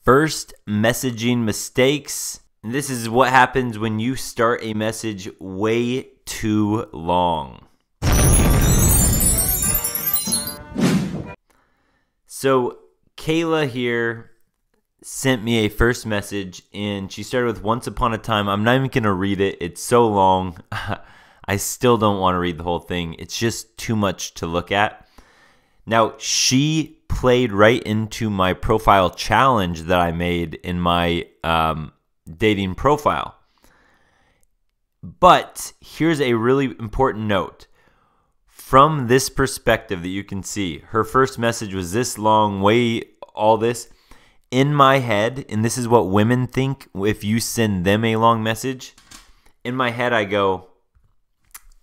First messaging mistakes. And this is what happens when you start a message way too long. So Kayla here sent me a first message, and she started with "once upon a time." I'm not even going to read it. It's so long. I still don't want to read the whole thing. It's just too much to look at. Now, she played right into my profile challenge that I made in my dating profile. But here's a really important note. From this perspective that you can see, her first message was this long, all this. In my head, and this is what women think if you send them a long message, in my head I go,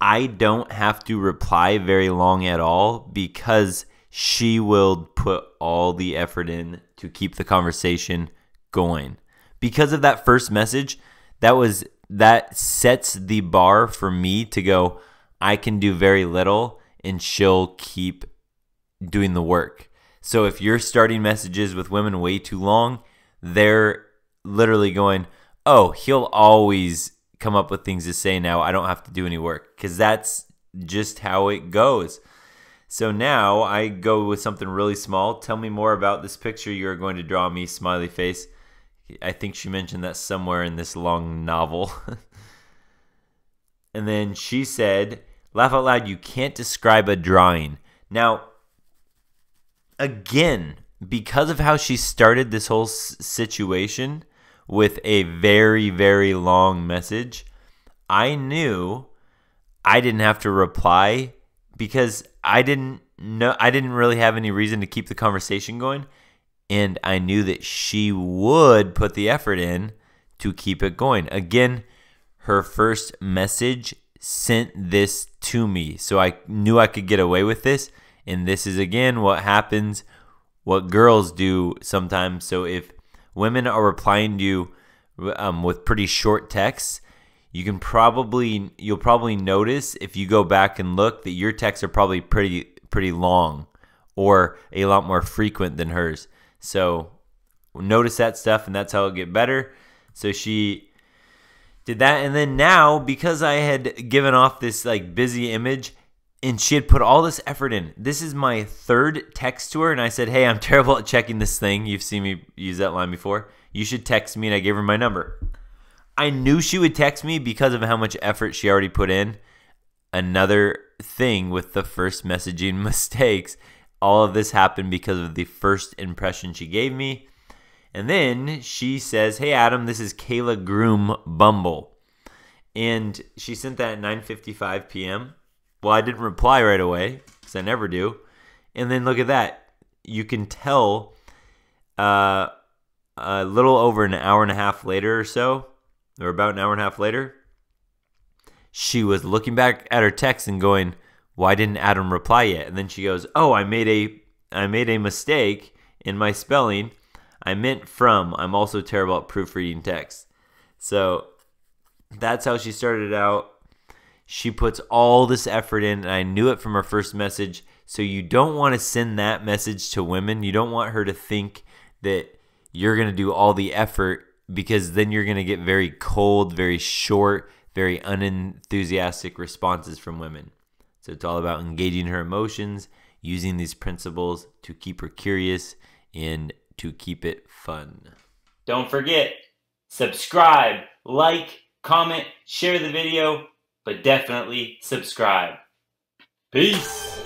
I don't have to reply very long at all because she will put all the effort in to keep the conversation going. Because of that first message, that sets the bar for me to go, I can do very little and she'll keep doing the work. So if you're starting messages with women way too long, they're literally going, oh, he'll always come up with things to say now. I don't have to do any work, because that's just how it goes. So now I go with something really small. Tell me more about this picture you're going to draw me, smiley face. I think she mentioned that somewhere in this long novel. And then she said, laugh out loud, you can't describe a drawing. Now, again, because of how she started this whole situation with a very, very long message, I knew I didn't have to reply because I didn't really have any reason to keep the conversation going, and I knew that she would put the effort in to keep it going. Again, her first message sent this to me, so I knew I could get away with this. And this is, again, what happens, what girls do sometimes. So if women are replying to you with pretty short texts, you'll probably notice if you go back and look that your texts are probably pretty long or a lot more frequent than hers. So notice that stuff, and that's how it'll get better. So she did that, and then now, because I had given off this like busy image, and she had put all this effort in. This is my third text to her, and I said, hey, I'm terrible at checking this thing. You've seen me use that line before. You should text me, and I gave her my number. I knew she would text me because of how much effort she already put in. Another thing with the first messaging mistakes, all of this happened because of the first impression she gave me. And then she says, hey, Adam, this is Kayla Groom Bumble. And she sent that at 9:55 p.m. Well, I didn't reply right away because I never do. And then look at that. You can tell a little over an hour and a half later or so, or about an hour and a half later, she was looking back at her text and going, why didn't Adam reply yet? And then she goes, oh, I made a mistake in my spelling. I meant from. I'm also terrible at proofreading text. So that's how she started out. She puts all this effort in, and I knew it from her first message. So you don't want to send that message to women. You don't want her to think that you're going to do all the effort, because then you're going to get very cold, very short, very unenthusiastic responses from women. So it's all about engaging her emotions, using these principles to keep her curious and to keep it fun. Don't forget, subscribe, like, comment, share the video, but definitely subscribe. Peace.